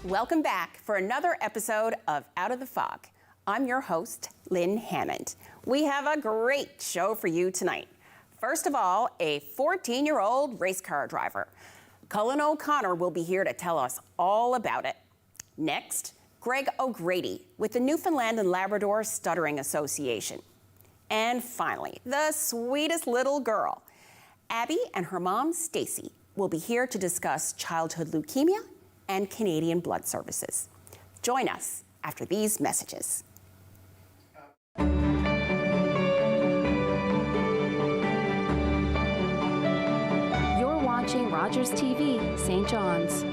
Welcome back for another episode of Out of the Fog. I'm your host, Lynn Hammond. We have a great show for you tonight. First of all, a 14-year-old race car driver. Cullen O'Connor will be here to tell us all about it. Next, Greg O'Grady with the Newfoundland and Labrador Stuttering Association. And finally, the sweetest little girl. Abby and her mom, Staci, will be here to discuss childhood leukemia and Canadian Blood Services. Join us after these messages. You're watching Rogers TV, St. John's.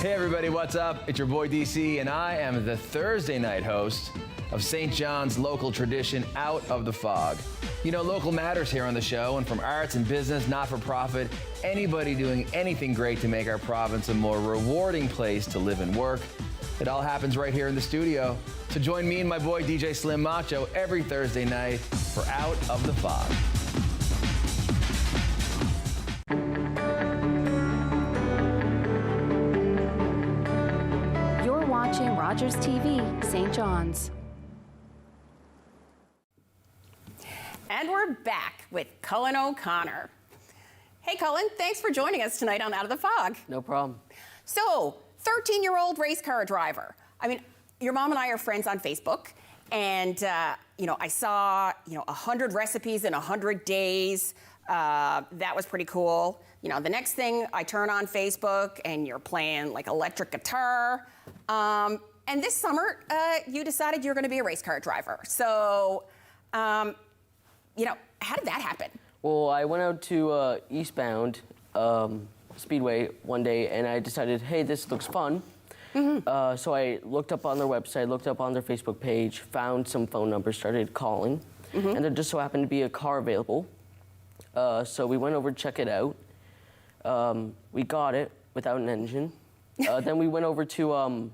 Hey everybody, what's up? It's your boy DC, and I am the Thursday night host of St. John's local tradition, Out of the Fog. You know, local matters here on the show, and from arts and business, not-for-profit, anybody doing anything great to make our province a more rewarding place to live and work. It all happens right here in the studio. So join me and my boy DJ Slim Macho every Thursday night for Out of the Fog. You're watching Rogers TV, St. John's. And we're back with Cullen O'Connor. Hey Cullen, thanks for joining us tonight on Out of the Fog. No problem. So, 13-year-old race car driver. I mean, your mom and I are friends on Facebook, and I saw 100 recipes in 100 days. That was pretty cool. You know, the next thing I turn on Facebook, and you're playing like electric guitar. And this summer, you decided you were going to be a race car driver. So, how did that happen? Well, I went out to Eastbound Speedway one day, and I decided, hey, this looks fun. Mm-hmm. So I looked up on their website, looked up on their Facebook page, found some phone numbers, started calling, and there just so happened to be a car available. So we went over to check it out. We got it without an engine. Then we went over to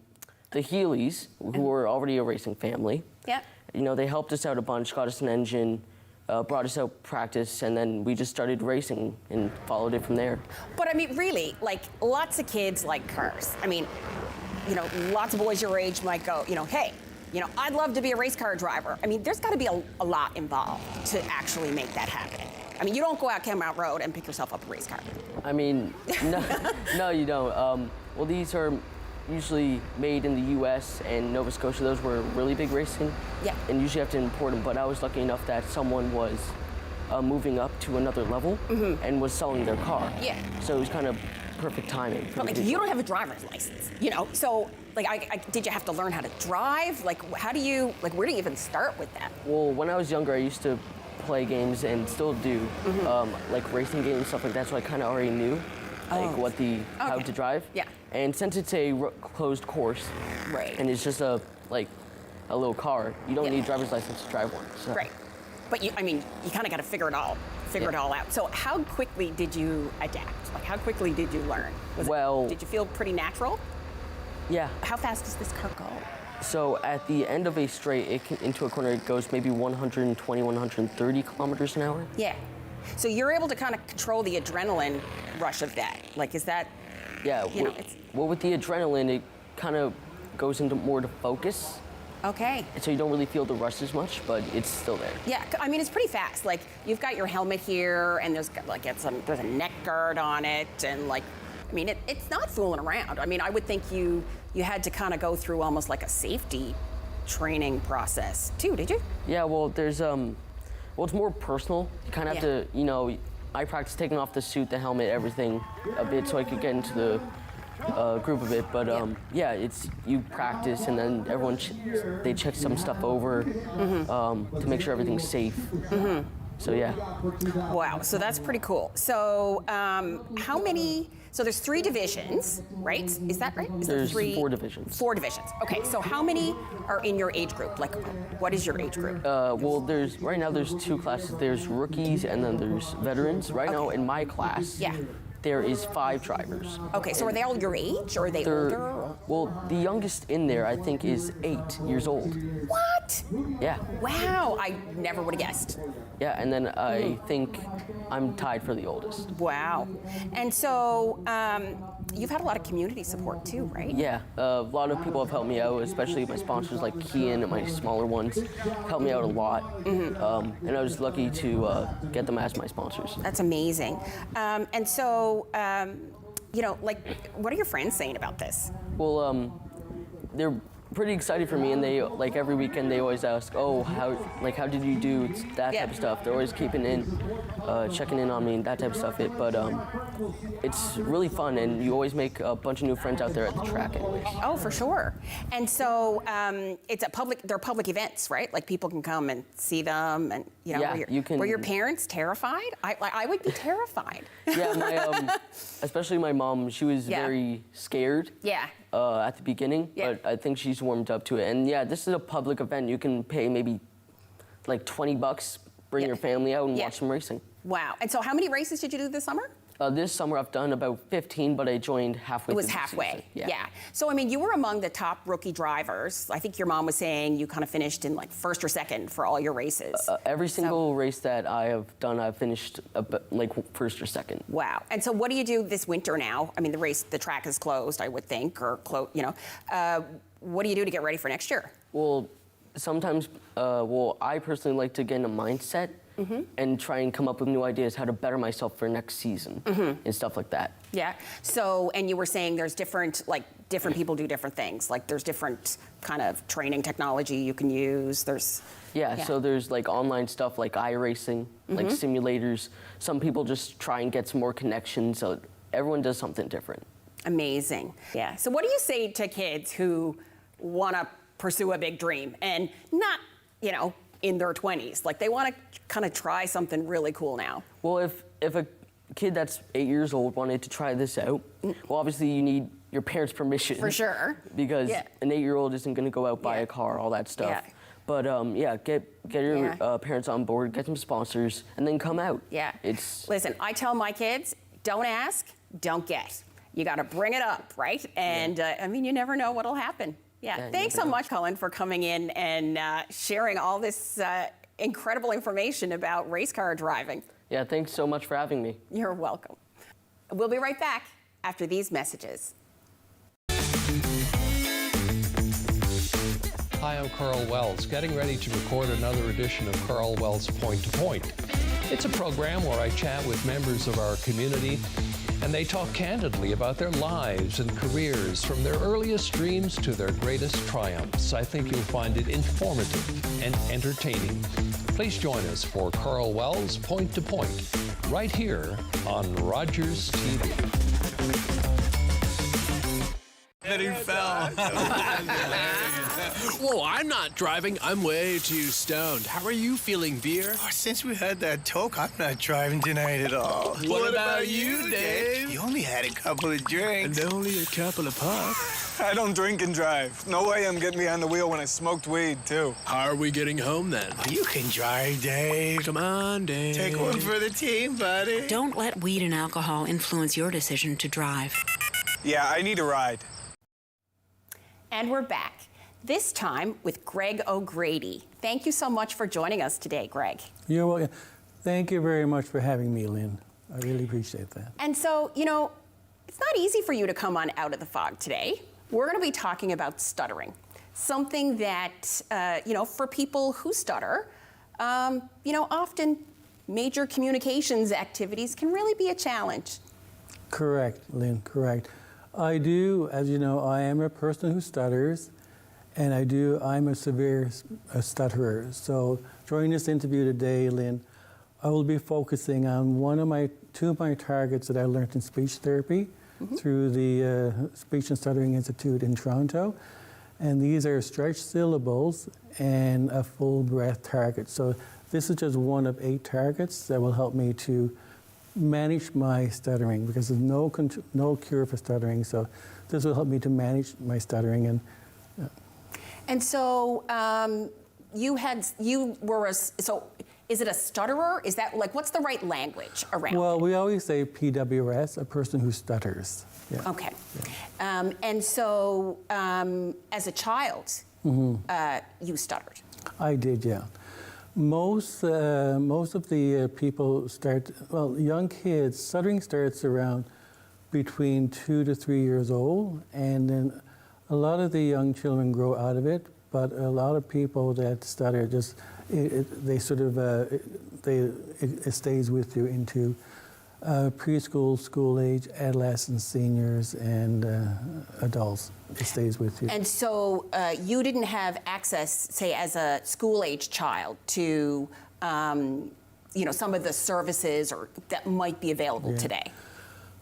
the Healy's, who were already a racing family. Yeah. You know, they helped us out a bunch, got us an engine, brought us out practice, and then we just started racing and followed it from there. But I mean, really, like, lots of kids like cars. I mean, lots of boys your age might go, hey, I'd love to be a race car driver. I mean, there's got to be a lot involved to actually make that happen. I mean, you don't go out Campbell Road and pick yourself up a race car. I mean, no, you don't. Well, these are usually made in the U.S. and Nova Scotia. Those were really big racing. Yeah. And usually have to import them, but I was lucky enough that someone was moving up to another level and was selling their car. Yeah. So it was kind of perfect timing. But like, you don't have a driver's license, so like, did you have to learn how to drive? Like, where do you even start with that? Well, when I was younger, I used to play games and still do, like racing games, stuff like that, so I kind of already knew like how to drive. Yeah. And since it's a closed course, right, and it's just a little car, you don't need a driver's license to drive one. So. Right. But you kind of got to figure it all out. So how quickly did you adapt? Like, how quickly did you learn? Did you feel pretty natural? Yeah. How fast does this car go? So at the end of a straight, into a corner, it goes maybe 120, 130 kilometers an hour. Yeah. So you're able to kind of control the adrenaline rush of that. Like, is that? Yeah. Well, with the adrenaline, it kind of goes into more to focus. Okay. So you don't really feel the rush as much, but it's still there. Yeah, I mean, it's pretty fast. Like, you've got your helmet here, and there's a neck guard on it, and it's not fooling around. I mean, I would think you had to kind of go through almost like a safety training process too, did you? Yeah, well, there's it's more personal. You kind of have to, I practiced taking off the suit, the helmet, everything a bit so I could get into the group of it, but it's you practice, and then everyone they check some stuff over to make sure everything's safe. So yeah. Wow, so that's pretty cool. So how many? So there's 3 divisions, right? Is that right? There's 4 divisions. 4 divisions. Okay, so how many are in your age group? Like, what is your age group? Well, right now there's 2 classes. There's rookies and then there's veterans. Right now in my class, there is 5 drivers. Okay, so are they all your age, or are they older? Well, the youngest in there, I think, is 8 years old. What? What? Yeah. Wow, I never would have guessed. Yeah, and then I think I'm tied for the oldest. Wow. And so you've had a lot of community support too, right? Yeah, a lot of people have helped me out, especially my sponsors like Kian and my smaller ones helped me out a lot. And I was lucky to get them as my sponsors. That's amazing. And so, you know, like, what are your friends saying about this? Well, they're pretty excited for me, and they, like, every weekend they always ask, oh, how did you do, that type of stuff. They're always keeping in, checking in on me and that type of stuff. But it's really fun, and you always make a bunch of new friends out there at the track anyways. Oh, for sure. And so they're public events, right? Like people can come and see them, and you know, Yeah, were your parents terrified? I would be terrified. Yeah, especially my mom, she was very scared. Yeah. At the beginning, but I think she's warmed up to it. And yeah, this is a public event. You can pay maybe like $20, bring your family out and watch some racing. Wow. And so how many races did you do this summer? This summer I've done about 15, but I joined halfway. It was through the halfway. season. Yeah. So I mean, you were among the top rookie drivers. I think your mom was saying you kind of finished in like first or second for all your races. Every single race that I have done, I've finished like first or second. Wow. And so what do you do this winter now? I mean, the track is closed, I would think, or you know. What do you do to get ready for next year? Well, sometimes, I personally like to get in a mindset and try and come up with new ideas how to better myself for next season and stuff like that. Yeah. So, and you were saying there's different people do different things. Like there's different kind of training technology you can use. So there's like online stuff like iRacing, like simulators. Some people just try and get some more connections. So everyone does something different. Amazing. Yeah. So what do you say to kids who want to pursue a big dream and not, you know, in their 20s? Like they want to kind of try something really cool now. Well, if a kid that's 8 years old wanted to try this out, well, obviously you need your parents' permission. For sure. Because an 8-year-old isn't going to go out, buy a car, all that stuff. Yeah. But get your parents on board, get some sponsors, and then come out. Yeah. Listen, I tell my kids, don't ask, don't get. You got to bring it up, right? And I mean, you never know what'll happen. Yeah. Thanks so much, Cullen, for coming in and sharing all this incredible information about race car driving. Yeah, thanks so much for having me. You're welcome. We'll be right back after these messages. Hi, I'm Carl Wells, getting ready to record another edition of Carl Wells Point to Point. It's a program where I chat with members of our community, and they talk candidly about their lives and careers, from their earliest dreams to their greatest triumphs. I think you'll find it informative and entertaining. Please join us for Carl Wells Point to Point, right here on Rogers TV. That he fell. Whoa, I'm not driving. I'm way too stoned. How are you feeling, Beer? Oh, since we had that talk, I'm not driving tonight at all. What about you, Dave? You only had a couple of drinks. And only a couple of puffs. I don't drink and drive. No way I'm getting behind the wheel when I smoked weed, too. How are we getting home, then? Oh, you can drive, Dave. Come on, Dave. Take one for the team, buddy. Don't let weed and alcohol influence your decision to drive. Yeah, I need a ride. And we're back, this time with Greg O'Grady. Thank you so much for joining us today, Greg. You're welcome. Thank you very much for having me, Lynn. I really appreciate that. And so, you know, it's not easy for you to come on Out of the Fog today. We're going to be talking about stuttering, something that, you know, for people who stutter, you know, often major communications activities can really be a challenge. Correct, Lynn, correct. I do, as you know, I am a person who stutters, and I'm a severe stutterer. So during this interview today, Lynn, I will be focusing on two of my targets that I learned in speech therapy through the Speech and Stuttering Institute in Toronto. And these are stretched syllables and a full breath target. So this is just one of 8 targets that will help me to manage my stuttering, because there's no cure for stuttering. So this will help me to manage my stuttering. And so so is it a stutterer? Is that like, what's the right language around Well, it? we always say PWS, a person who stutters. Yeah. Okay. Yeah. And so as a child, you stuttered. I did, yeah. Most of the people young kids, stuttering starts around between 2 to 3 years old, and then a lot of the young children grow out of it, but a lot of people that stutter it stays with you into preschool, school age, adolescents, seniors, and adults. It stays with you. And so you didn't have access, say, as a school-age child, to some of the services that might be available today.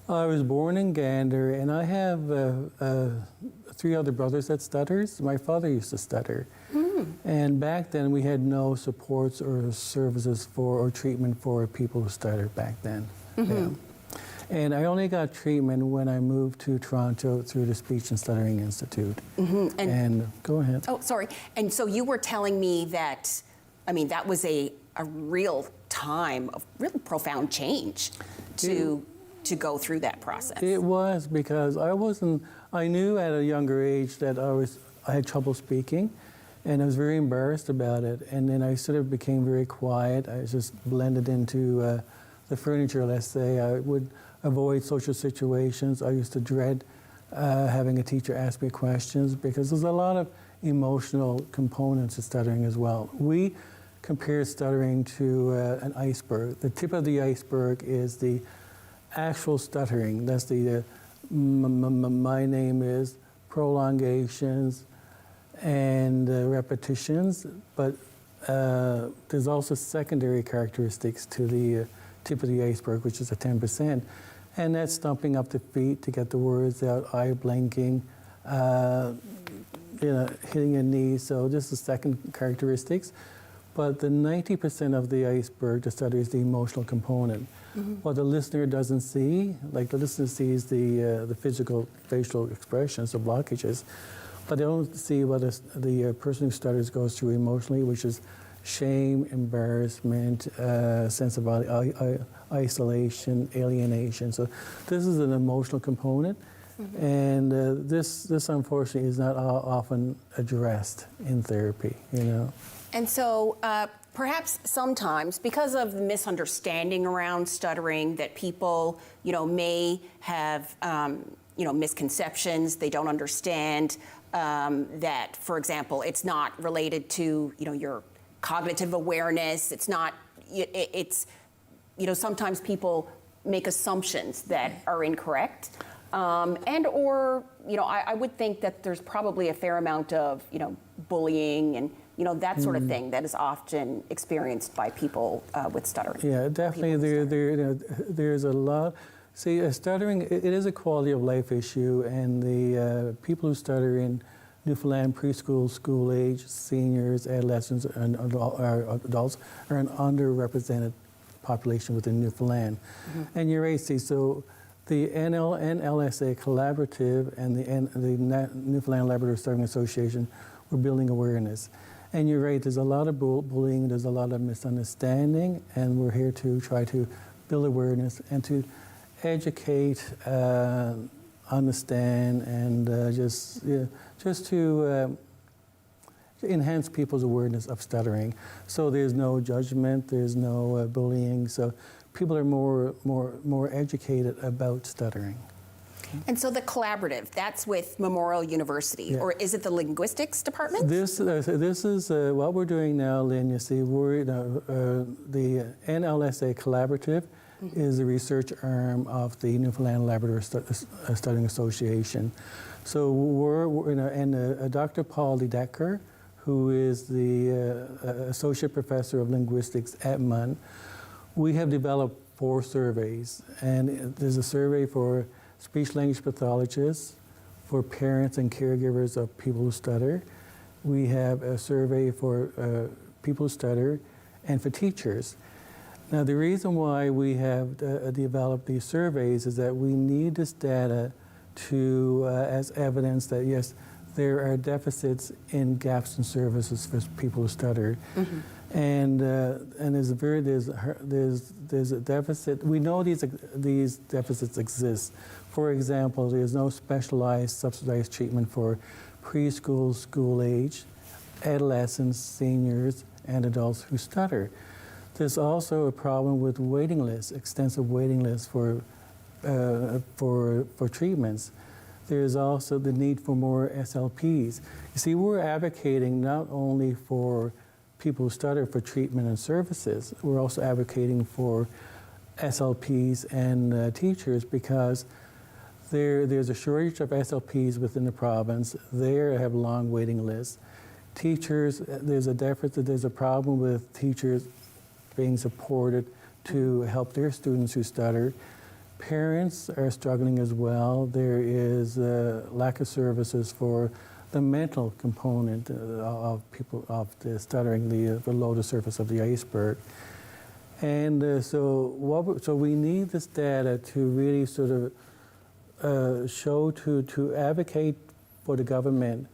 I was born in Gander, and I have 3 other brothers that stutters. My father used to stutter. And back then, we had no supports or services or treatment for people who stuttered back then. Yeah. And I only got treatment when I moved to Toronto through the Speech and Stuttering Institute. And go ahead. Oh, sorry. And so you were telling me that, that was a real time of really profound change to go through that process. It was, because I knew at a younger age that I had trouble speaking, and I was very embarrassed about it. And then I sort of became very quiet. I just blended into the furniture, let's say. I would avoid social situations. I used to dread having a teacher ask me questions, because there's a lot of emotional components to stuttering as well. We compare stuttering to an iceberg. The tip of the iceberg is the actual stuttering. That's the my name is, prolongations, and repetitions, but there's also secondary characteristics to the tip of the iceberg, which is a 10%, and that's stomping up the feet to get the words out, eye blinking, hitting a knee. So this is second characteristics. But the 90% of the iceberg, the stutter, is the emotional component. What the listener doesn't see, like the listener sees the physical facial expressions, the blockages, but they don't see what the person who stutters goes through emotionally, which is shame, embarrassment, sense of isolation, alienation. So this is an emotional component, and this unfortunately is not often addressed in therapy, And so perhaps sometimes, because of the misunderstanding around stuttering, that people, may have, misconceptions. They don't understand that, for example, it's not related to, your cognitive awareness. It's not, sometimes people make assumptions that are incorrect. I would think that there's probably a fair amount of, bullying and, that sort of thing that is often experienced by people with stuttering. Yeah, definitely. There's a lot. See, stuttering, it is a quality of life issue, and the people who stutter in Newfoundland preschool, school age, seniors, adolescents, and adults are an underrepresented population within Newfoundland. And you're right, see, so the NLSA Collaborative and the Newfoundland Labrador Stuttering Association were building awareness. And you're right, there's a lot of bullying, there's a lot of misunderstanding, and we're here to try to build awareness and to educate, understand, and just to enhance people's awareness of stuttering. So there's no judgment, there's no bullying, so people are more educated about stuttering. And so the collaborative, that's with Memorial University, or is it the linguistics department? This is what we're doing now, Lynn. You see, the NLSA Collaborative is a research arm of the Newfoundland Labrador Stuttering Association. So we're Dr. Paul Decker, who is the Associate Professor of Linguistics at MUN, we have developed 4 surveys. And there's a survey for speech-language pathologists, for parents and caregivers of people who stutter. We have a survey for people who stutter and for teachers. Now, the reason why we have developed these surveys is that we need this data to, as evidence that, yes, there are deficits in gaps in services for people who stutter. And there's a deficit. We know these deficits exist. For example, there's no specialized subsidized treatment for preschool, school age, adolescents, seniors, and adults who stutter. There's also a problem with waiting lists, extensive waiting lists for treatments. There's also the need for more SLPs. You see, we're advocating not only for people who stutter for treatment and services, we're also advocating for SLPs and teachers because there's a shortage of SLPs within the province. They have long waiting lists. Teachers, there's a problem with teachers being supported to help their students who stutter. Parents are struggling as well. There is a lack of services for the mental component of people of the stuttering, below the surface of the iceberg. And so we need this data to really sort of to advocate for the government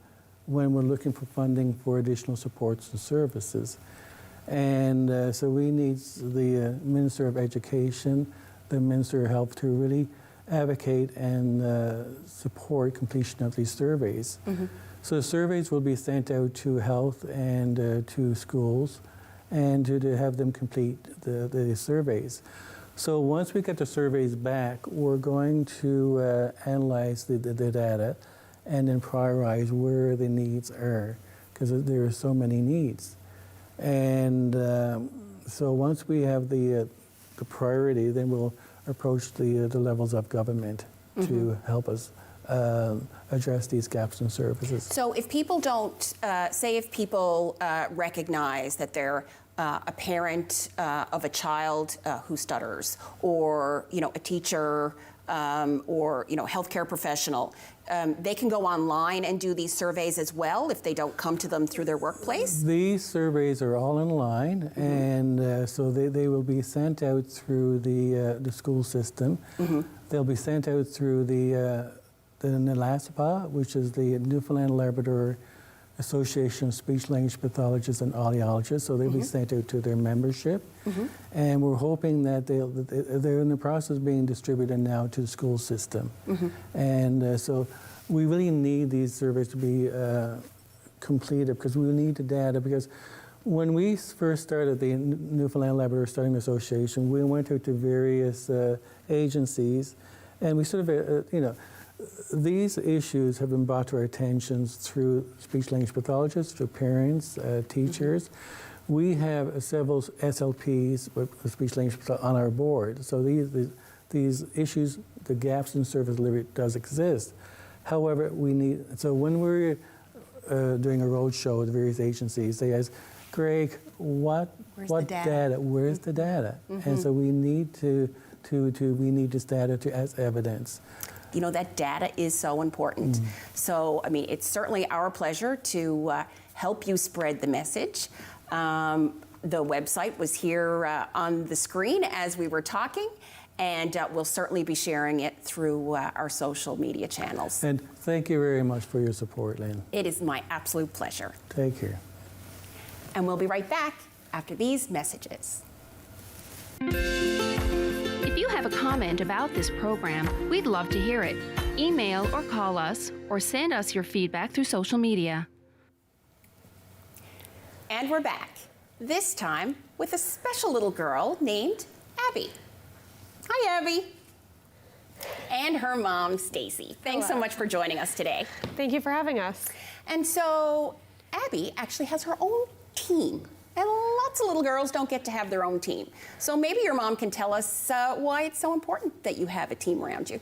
when we're looking for funding for additional supports and services. And so we need the Minister of Education, the Minister of Health to really advocate and support completion of these surveys. So the surveys will be sent out to health and to schools and to have them complete the surveys. So once we get the surveys back, we're going to analyze the data and then prioritize where the needs are, because there are so many needs. And so once we have the priority, then we'll approach the levels of government to help us address these gaps in services. So if people don't, if people recognize that they're a parent of a child who stutters, or a teacher, or healthcare professional, they can go online and do these surveys as well if they don't come to them through their workplace? These surveys are all online, and so they will be sent out through the school system. They'll be sent out through the NLSA, which is the Newfoundland Labrador Association of Speech Language Pathologists and Audiologists, so they'll be sent out to their membership. And we're hoping that they're in the process of being distributed now to the school system. And so we really need these surveys to be completed, because we need the data, because when we first started the Newfoundland Labrador Stuttering Association, we went out to various agencies, and we sort of, these issues have been brought to our attention through speech language pathologists, through parents, teachers. We have several SLPs with speech language on our board. So these issues, the gaps in service delivery does exist. However, so when we're doing a road show with various agencies, they ask, Greg, what data? Where's the data? And so we need we need this data as evidence. That data is so important. So, it's certainly our pleasure to help you spread the message. The website was here on the screen as we were talking, and we'll certainly be sharing it through our social media channels. And thank you very much for your support, Lynn. It is my absolute pleasure. Take care. And we'll be right back after these messages. If you have a comment about this program, we'd love to hear it. Email or call us, or send us your feedback through social media. And we're back, this time with a special little girl named Abby. Hi, Abby. And her mom, Stacy. Thanks so much for joining us today. Thank you for having us. And so, Abby actually has her own team. And lots of little girls don't get to have their own team. So maybe your mom can tell us why it's so important that you have a team around you.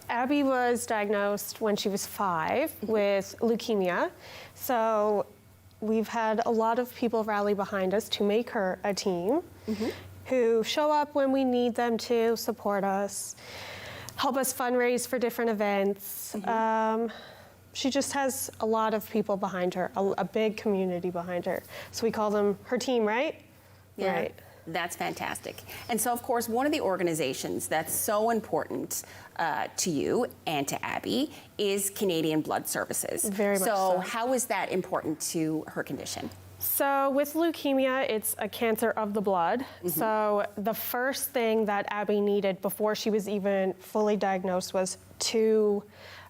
Abby was diagnosed when she was 5 with leukemia. So we've had a lot of people rally behind us to make her a team who show up when we need them to, support us, help us fundraise for different events. She just has a lot of people behind her, a big community behind her. So we call them her team, right? Yeah, right. That's fantastic. And so, of course, one of the organizations that's so important to you and to Abby is Canadian Blood Services. Very much so. so. How is that important to her condition? So with leukemia, it's a cancer of the blood. So the first thing that Abby needed before she was even fully diagnosed was 2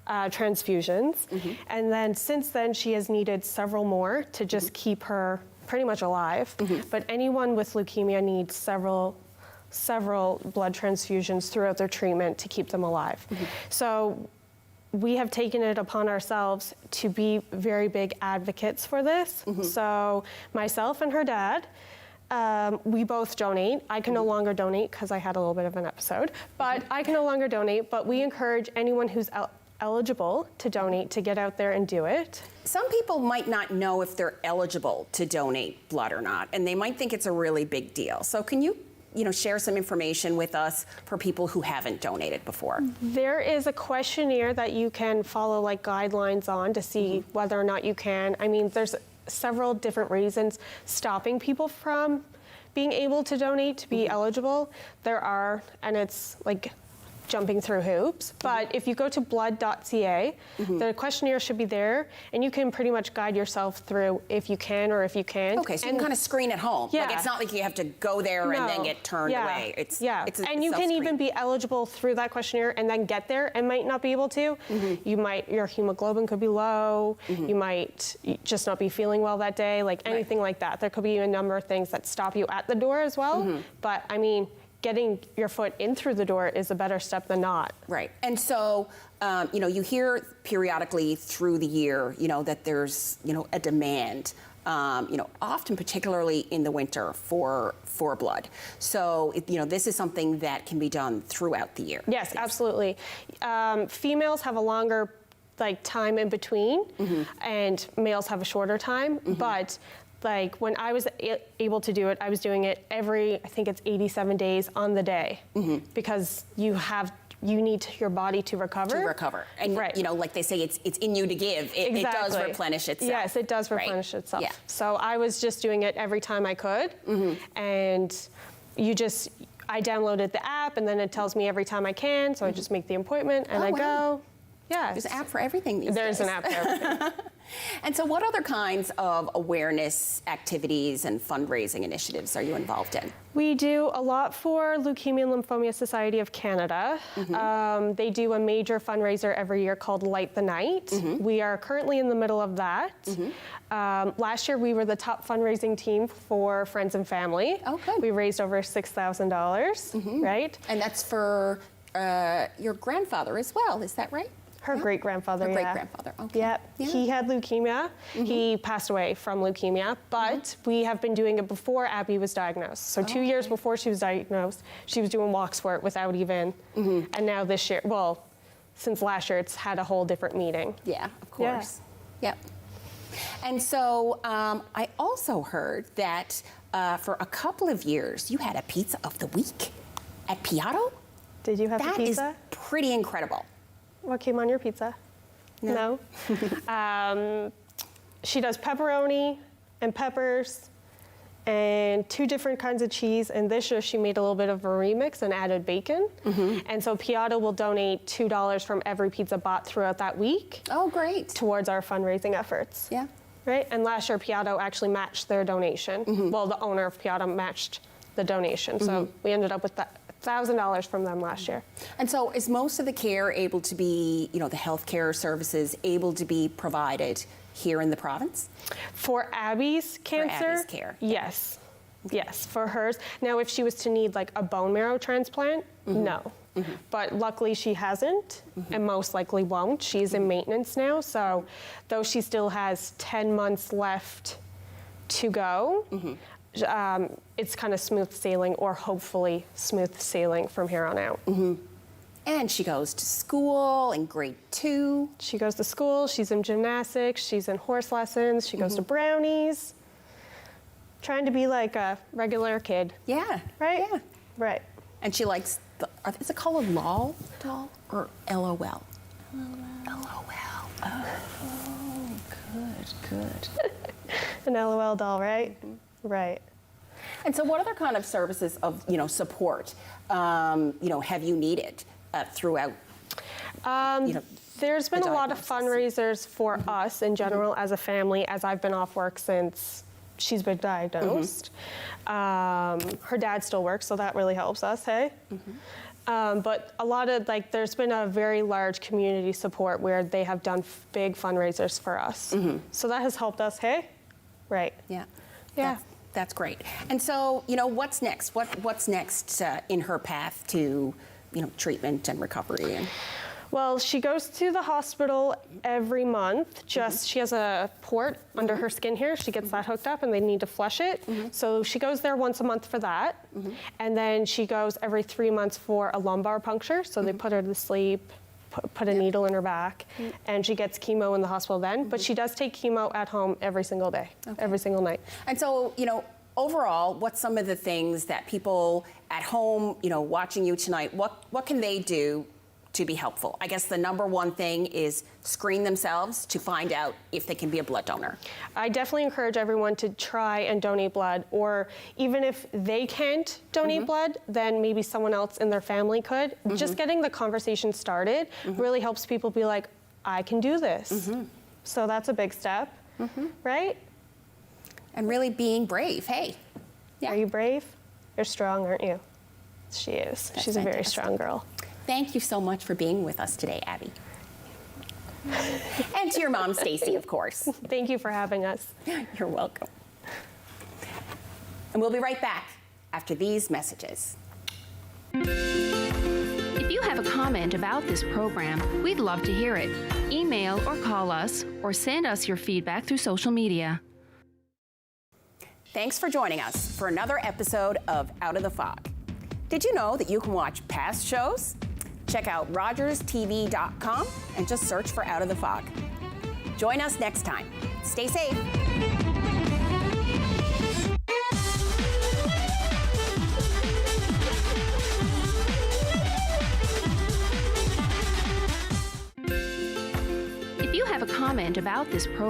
transfusions. And then since then, she has needed several more to just keep her pretty much alive. But anyone with leukemia needs several blood transfusions throughout their treatment to keep them alive. So we have taken it upon ourselves to be very big advocates for this. So myself and her dad, we both donate. I can no longer donate because I had a little bit of an episode, but I can no longer donate, but we encourage anyone who's eligible to donate to get out there and do it. Some people might not know if they're eligible to donate blood or not, and they might think it's a really big deal. So can you share some information with us for people who haven't donated before? There is a questionnaire that you can follow like guidelines on to see whether or not you can. I mean, there's several different reasons stopping people from being able to donate to be eligible. There are, and it's like jumping through hoops, but if you go to blood.ca, the questionnaire should be there, and you can pretty much guide yourself through if you can or if you can't. Okay, so you can kind of screen at home. Yeah. Like, it's not like you have to go there and then get turned away. It's and you can even be eligible through that questionnaire and then get there and might not be able to. Your hemoglobin could be low, you might just not be feeling well that day, like anything like that. There could be a number of things that stop you at the door as well, but I mean, getting your foot in through the door is a better step than not. Right. And so, you hear periodically through the year, that there's, a demand, often particularly in the winter for blood. So, this is something that can be done throughout the year. Yes, absolutely. Females have a longer time in between, and males have a shorter time, but like when I was able to do it, I was doing it every, I think it's 87 days on the day, because you need your body to recover. And like they say, it's in you to give. It does replenish itself. Yes, it does replenish itself. Yeah. So I was just doing it every time I could, and I downloaded the app, and then it tells me every time I can, so I just make the appointment and I go. Yeah. There's an app for everything these days. There's an app for everything. And so what other kinds of awareness activities and fundraising initiatives are you involved in? We do a lot for Leukemia and Lymphoma Society of Canada. They do a major fundraiser every year called Light the Night. We are currently in the middle of that. Last year we were the top fundraising team for Friends and Family. Oh, good. We raised over $6,000, right? And that's for your grandfather as well, is that right? Her great-grandfather, Her great-grandfather, okay. Yeah, he had leukemia. He passed away from leukemia, but we have been doing it before Abby was diagnosed. So 2 years before she was diagnosed, she was doing walks for it without even, and now this year, well, since last year, it's had a whole different meaning. Yeah, of course. Yeah. Yep. And so I also heard that for a couple of years, you had a pizza of the week at Piatto. Did you have a pizza? That is pretty incredible. What came on your pizza? No. She does pepperoni and peppers and 2 different kinds of cheese. And this year she made a little bit of a remix and added bacon. And so Piatto will donate $2 from every pizza bought throughout that week. Oh, great. Towards our fundraising efforts. Yeah. Right? And last year Piatto actually matched their donation. Well, the owner of Piatto matched the donation. So we ended up with that. $1,000 from them last year. And so is most of the care able to be, the healthcare services able to be provided here in the province? For Abby's cancer? For Abby's care. Yes. Yes, for hers. Now, if she was to need like a bone marrow transplant, no. But luckily she hasn't, and most likely won't. She's in maintenance now, so though she still has 10 months left to go, it's kind of smooth sailing, or hopefully smooth sailing from here on out. And she goes to school in grade 2. She goes to school, she's in gymnastics, she's in horse lessons, she goes to brownies. Trying to be like a regular kid. Yeah. Right? Yeah. Right. And she likes, is it called a LOL doll or LOL? LOL. Oh, good. An LOL doll, right? Right. And so what other kind of services of, support, have you needed throughout, There's been a lot of fundraisers for us in general as a family, as I've been off work since she's been diagnosed. Her dad still works, so that really helps us, hey? But a lot of, like, there's been a very large community support where they have done big fundraisers for us. So that has helped us, hey? Right. Yeah. Yeah. That's great. And so, what's next? What's next in her path to, treatment and recovery? Well, she goes to the hospital every month. She has a port under her skin here. She gets that hooked up and they need to flush it. So she goes there once a month for that. And then she goes every 3 months for a lumbar puncture. So they put her to sleep, put a needle in her back, and she gets chemo in the hospital then. But she does take chemo at home every single day, every single night. And so, overall, what's some of the things that people at home, watching you tonight, what can they do to be helpful? I guess the number one thing is screen themselves to find out if they can be a blood donor. I definitely encourage everyone to try and donate blood, or even if they can't donate blood, then maybe someone else in their family could. Just getting the conversation started really helps people be like, I can do this. So that's a big step, right? And really being brave, hey. Are you brave? You're strong, aren't you? She is. That's She's a very fantastic. strong girl. Thank you so much for being with us today, Abby. And to your mom, Stacy, of course. Thank you for having us. You're welcome. And we'll be right back after these messages. If you have a comment about this program, we'd love to hear it. Email or call us, or send us your feedback through social media. Thanks for joining us for another episode of Out of the Fog. Did you know that you can watch past shows? Check out rogerstv.com and just search for Out of the Fog. Join us next time. Stay safe. If you have a comment about this program,